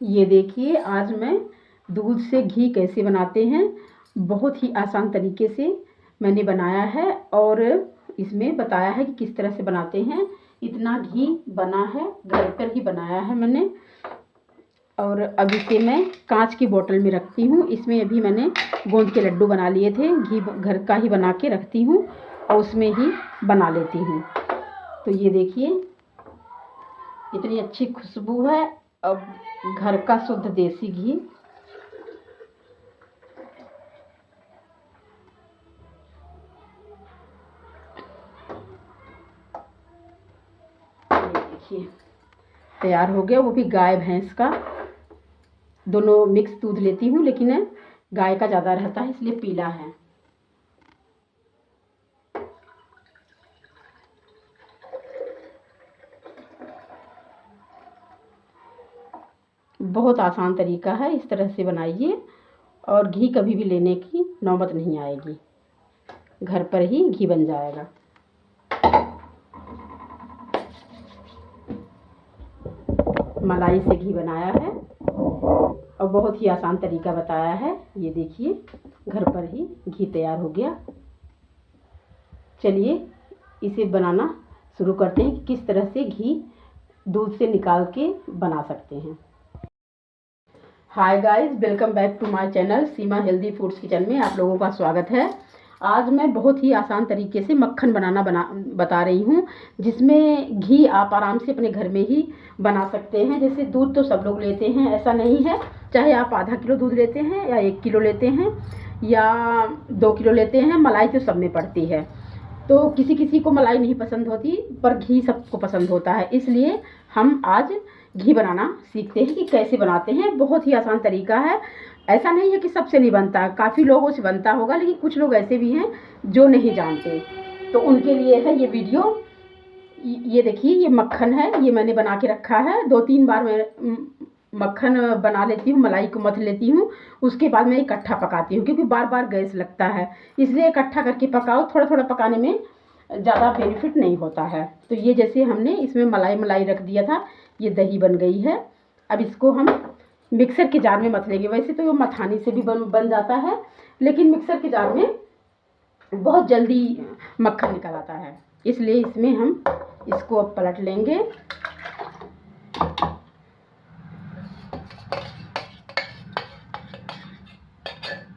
ये देखिए आज मैं दूध से घी कैसे बनाते हैं, बहुत ही आसान तरीके से मैंने बनाया है और इसमें बताया है कि किस तरह से बनाते हैं। इतना घी बना है, घर पर ही बनाया है मैंने। और अब इसे मैं कांच की बोतल में रखती हूँ। इसमें अभी मैंने गोंद के लड्डू बना लिए थे, घी घर का ही बना के रखती हूँ और उसमें ही बना लेती हूँ। तो ये देखिए इतनी अच्छी खुशबू है। अब घर का शुद्ध देसी घी। देखिए तैयार हो गया, वो भी गाय भैंस का। दोनों मिक्स दूध लेती हूँ, लेकिन गाय का ज़्यादा रहता है इसलिए पीला है। बहुत आसान तरीका है, इस तरह से बनाइए और घी कभी भी लेने की नौबत नहीं आएगी, घर पर ही घी बन जाएगा। मलाई से घी बनाया है और बहुत ही आसान तरीका बताया है। ये देखिए घर पर ही घी तैयार हो गया। चलिए इसे बनाना शुरू करते हैं कि किस तरह से घी दूध से निकाल के बना सकते हैं। Hi guys, welcome back to my channel Seema healthy foods kitchen में आप लोगों का स्वागत है। आज मैं बहुत ही आसान तरीके से मक्खन बनाना बता रही हूँ, जिसमें घी आप आराम से अपने घर में ही बना सकते हैं। जैसे दूध तो सब लोग लेते हैं, ऐसा नहीं है। चाहे आप आधा किलो दूध लेते हैं या 1 किलो लेते हैं या 2 किलो लेते हैं, मलाई तो सब में पड़ती है। तो किसी किसी को मलाई नहीं पसंद होती, पर घी सबको पसंद होता है। इसलिए हम आज घी बनाना सीखते हैं कि कैसे बनाते हैं। बहुत ही आसान तरीका है। ऐसा नहीं है कि सबसे नहीं बनता, काफ़ी लोगों से बनता होगा, लेकिन कुछ लोग ऐसे भी हैं जो नहीं जानते, तो उनके लिए है ये वीडियो। ये देखिए ये मक्खन है, ये मैंने बना के रखा है। 2-3 बार मैं मक्खन बना लेती हूँ, मलाई को मथ लेती हूँ, उसके बाद मैं इकट्ठा पकाती हूँ, क्योंकि बार बार गैस लगता है। इसलिए इकट्ठा करके पकाओ, थोड़ा थोड़ा पकाने में ज़्यादा बेनिफिट नहीं होता है। तो ये जैसे हमने इसमें मलाई रख दिया था, ये दही बन गई है। अब इसको हम मिक्सर के जार में मथ लेंगे। वैसे तो ये मथानी से भी बन जाता है, लेकिन मिक्सर के जार में बहुत जल्दी मक्खन निकल आता है, इसलिए इसमें हम इसको अब पलट लेंगे।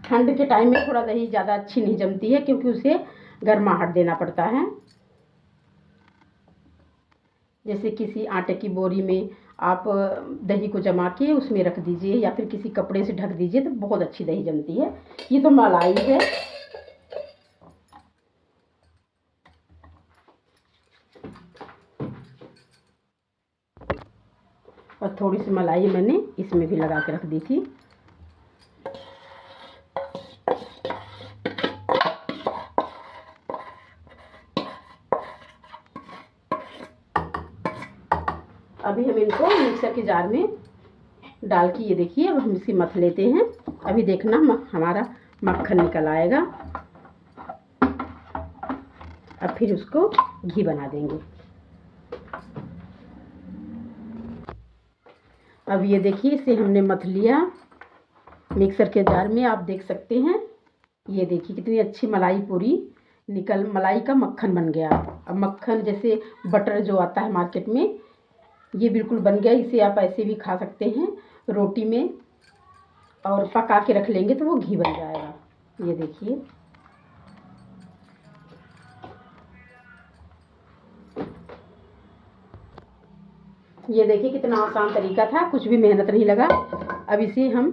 ठंड के टाइम में थोड़ा दही ज़्यादा अच्छी नहीं जमती है, क्योंकि उसे गर्माहट देना पड़ता है। जैसे किसी आटे की बोरी में आप दही को जमा के उसमें रख दीजिए या फिर किसी कपड़े से ढक दीजिए, तो बहुत अच्छी दही जमती है। ये तो मलाई है। और थोड़ी सी मलाई मैंने इसमें भी लगा के रख दी थी। अभी हम इनको मिक्सर के जार में डाल के, ये देखिए अब हम इसे मथ लेते हैं। अभी देखना हमारा मक्खन निकल आएगा। अब फिर उसको घी बना देंगे। अब ये देखिए इसे हमने मथ लिया मिक्सर के जार में, आप देख सकते हैं। ये देखिए कितनी अच्छी मलाई पूरी मलाई का मक्खन बन गया। अब मक्खन जैसे बटर जो आता है मार्केट में, ये बिल्कुल बन गया। इसे आप ऐसे भी खा सकते हैं रोटी में, और पका के रख लेंगे तो वो घी बन जाएगा। ये देखिए कितना आसान तरीका था, कुछ भी मेहनत नहीं लगा। अब इसे हम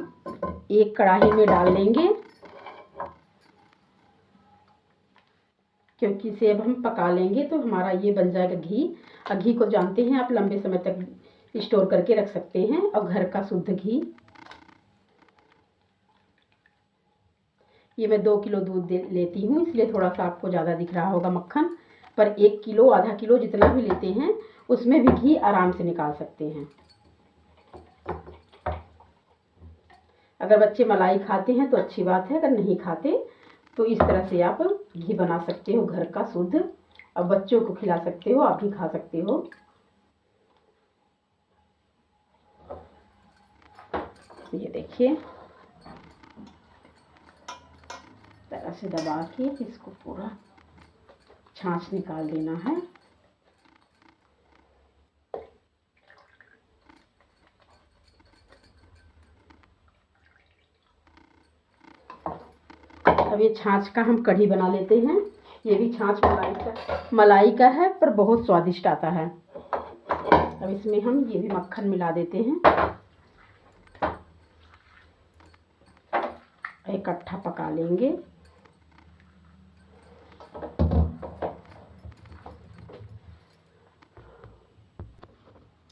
एक कढ़ाई में डाल लेंगे, क्योंकि इसे अब हम पका लेंगे तो हमारा ये बन जाएगा घी। और घी को जानते हैं आप, लंबे समय तक स्टोर करके रख सकते हैं, और घर का शुद्ध घी। ये मैं 2 किलो दूध लेती हूँ, इसलिए थोड़ा सा आपको ज़्यादा दिख रहा होगा मक्खन, पर 1 किलो आधा किलो जितना भी लेते हैं उसमें भी घी आराम से निकाल सकते हैं। अगर बच्चे मलाई खाते हैं तो अच्छी बात है, अगर नहीं खाते तो इस तरह से आप घी बना सकते हो घर का शुद्ध। अब बच्चों को खिला सकते हो, आप भी खा सकते हो। ये देखिए, तरह से दबा के इसको पूरा छाछ निकाल देना है। अब ये छाछ का हम कढ़ी बना लेते हैं। ये भी छाछ मलाई का है, पर बहुत स्वादिष्ट आता है। अब इसमें हम ये भी मक्खन मिला देते हैं, इकट्ठा पका लेंगे।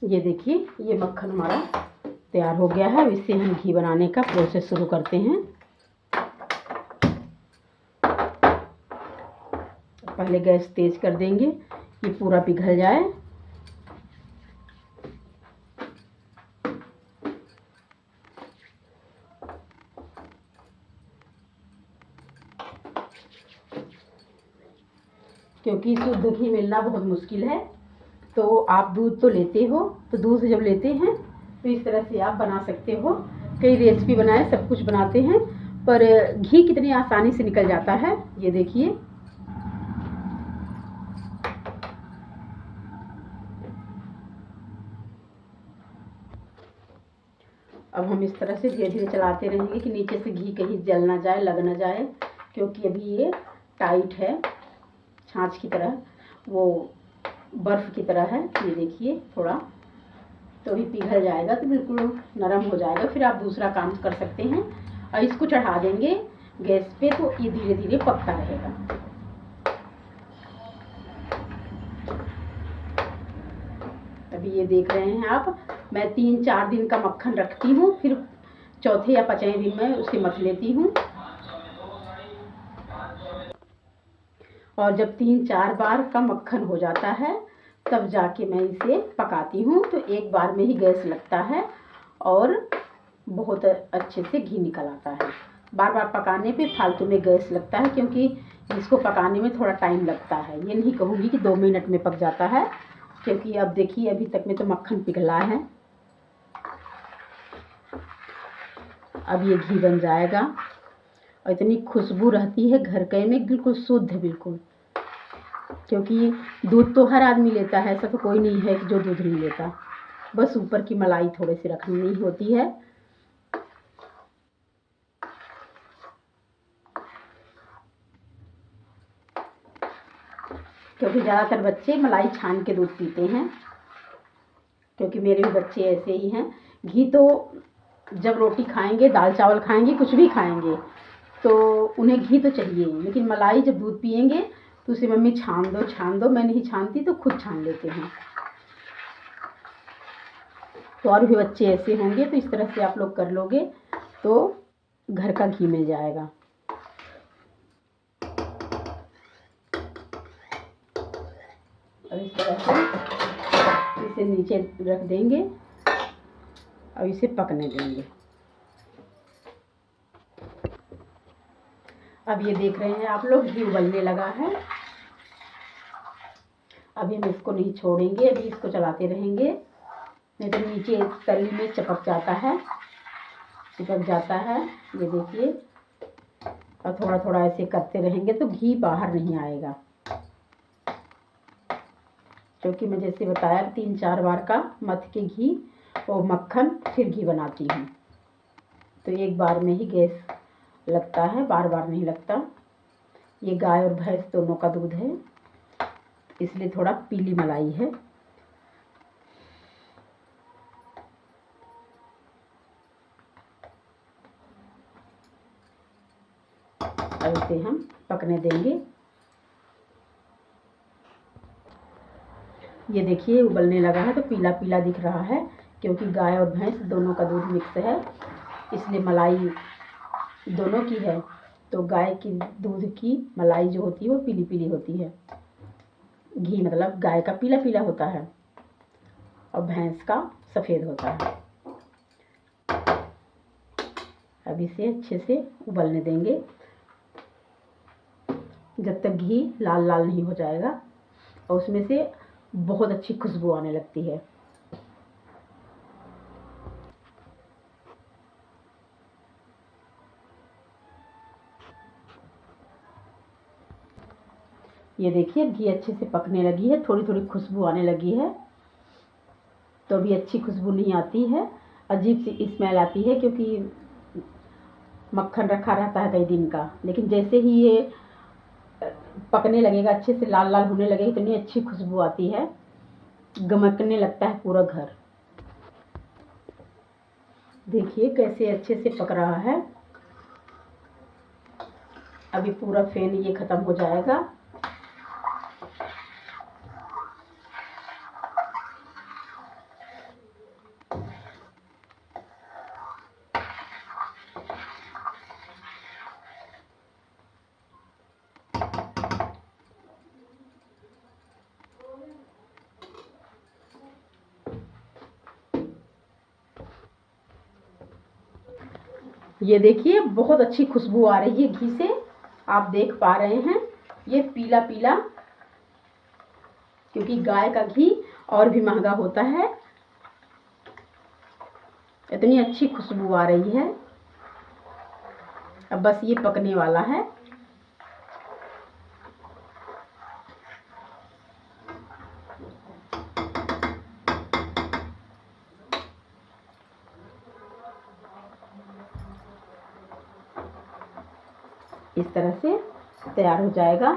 ये देखिए, ये मक्खन हमारा तैयार हो गया है। अब इससे हम घी बनाने का प्रोसेस शुरू करते हैं। पहले गैस तेज कर देंगे, ये पूरा पिघल जाए। क्योंकि शुद्ध घी मिलना बहुत मुश्किल है, तो आप दूध तो लेते हो, तो दूध जब लेते हैं तो इस तरह से आप बना सकते हो। कई रेसिपी बनाए, सब कुछ बनाते हैं, पर घी कितनी आसानी से निकल जाता है। ये देखिए, अब हम इस तरह से धीरे धीरे चलाते रहेंगे कि नीचे से घी कहीं जल ना जाए, लग ना जाए, क्योंकि अभी ये टाइट है, छाछ की तरह, वो बर्फ़ की तरह है। ये देखिए, थोड़ा तो ही पिघल जाएगा तो बिल्कुल नरम हो जाएगा, फिर आप दूसरा काम कर सकते हैं। और इसको चढ़ा देंगे गैस पे, तो ये धीरे धीरे पकता रहेगा। अभी ये देख रहे हैं आप, मैं 3-4 दिन का मक्खन रखती हूँ, फिर चौथे या 5वें दिन में उसे मथ लेती हूँ। और जब 3-4 बार का मक्खन हो जाता है, तब जाके मैं इसे पकाती हूँ। तो एक बार में ही गैस लगता है और बहुत अच्छे से घी निकल आता है। बार बार पकाने पे फालतू में गैस लगता है, क्योंकि इसको पकाने में थोड़ा टाइम लगता है। ये नहीं कहूँगी कि 2 मिनट में पक जाता है, क्योंकि अब देखिए, अभी तक में तो मक्खन पिघला है। अब ये घी बन जाएगा और इतनी खुशबू रहती है घर के में, बिल्कुल शुद्ध, बिल्कुल। क्योंकि दूध तो हर आदमी लेता है, ऐसा तो कोई नहीं है कि जो दूध नहीं लेता, बस ऊपर की मलाई थोड़ी सी रखनी होती है। क्योंकि ज़्यादातर बच्चे मलाई छान के दूध पीते हैं, क्योंकि मेरे भी बच्चे ऐसे ही हैं। घी तो जब रोटी खाएंगे, दाल चावल खाएंगे, कुछ भी खाएंगे, तो उन्हें घी तो चाहिए, लेकिन मलाई जब दूध पियेंगे तो उसे मम्मी छान दो छान दो। मैं नहीं छानती, तो खुद छान लेते हैं। तो और भी बच्चे ऐसे होंगे, तो इस तरह से आप लोग कर लोगे तो घर का घी मिल जाएगा। और इस तरह से इसे नीचे रख देंगे और इसे पकने देंगे। अब ये देख रहे हैं आप लोग, घी उबलने लगा है। अभी हम इसको नहीं छोड़ेंगे, अभी इसको चलाते रहेंगे, नहीं तो नीचे तली में चिपक जाता है। ये देखिए, और थोड़ा थोड़ा ऐसे करते रहेंगे तो घी बाहर नहीं आएगा। क्योंकि मैं जैसे बताया, 3-4 बार का मथ के घी और मक्खन फिर घी बनाती हूँ, तो एक बार में ही गैस लगता है, बार बार नहीं लगता। ये गाय और भैंस दोनों का दूध है, इसलिए थोड़ा पीली मलाई है। अब इसे हम पकने देंगे। ये देखिए, उबलने लगा है, तो पीला पीला दिख रहा है, क्योंकि गाय और भैंस दोनों का दूध मिक्स है, इसलिए मलाई दोनों की है। तो गाय की दूध की मलाई जो होती है वो पीली पीली होती है। घी मतलब गाय का पीला पीला होता है और भैंस का सफ़ेद होता है। अब इसे अच्छे से उबलने देंगे जब तक घी लाल लाल नहीं हो जाएगा, और उसमें से बहुत अच्छी खुशबू आने लगती है। ये देखिए घी अच्छे से पकने लगी है, थोड़ी थोड़ी खुशबू आने लगी है। तो अभी अच्छी खुशबू नहीं आती है, अजीब सी स्मेल आती है, क्योंकि मक्खन रखा रहता है कई दिन का। लेकिन जैसे ही ये पकने लगेगा, अच्छे से लाल लाल होने लगेगी, इतनी अच्छी खुशबू आती है, गमकने लगता है पूरा घर। देखिए कैसे अच्छे से पक रहा है। अभी पूरा फेन ये ख़त्म हो जाएगा। ये देखिए बहुत अच्छी खुशबू आ रही है घी से, आप देख पा रहे हैं। ये पीला पीला, क्योंकि गाय का घी और भी महंगा होता है। इतनी अच्छी खुशबू आ रही है। अब बस ये पकने वाला है। इस तरह से तैयार हो जाएगा।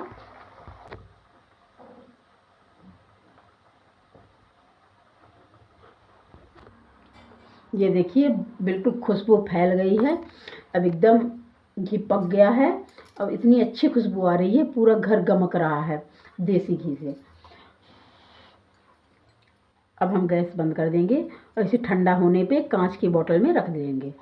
ये देखिए बिल्कुल खुशबू फैल गई है। अब एकदम घी पक गया है। अब इतनी अच्छी खुशबू आ रही है, पूरा घर गमक रहा है देसी घी से। अब हम गैस बंद कर देंगे और इसे ठंडा होने पे कांच की बोतल में रख देंगे।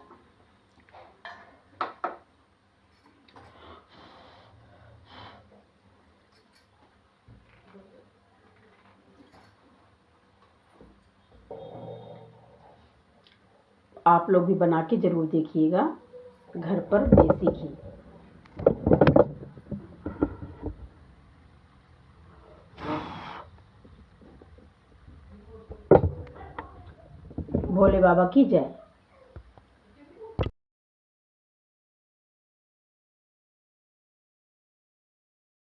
आप लोग भी बना के ज़रूर देखिएगा घर पर देसी घी। भोले बाबा की जय।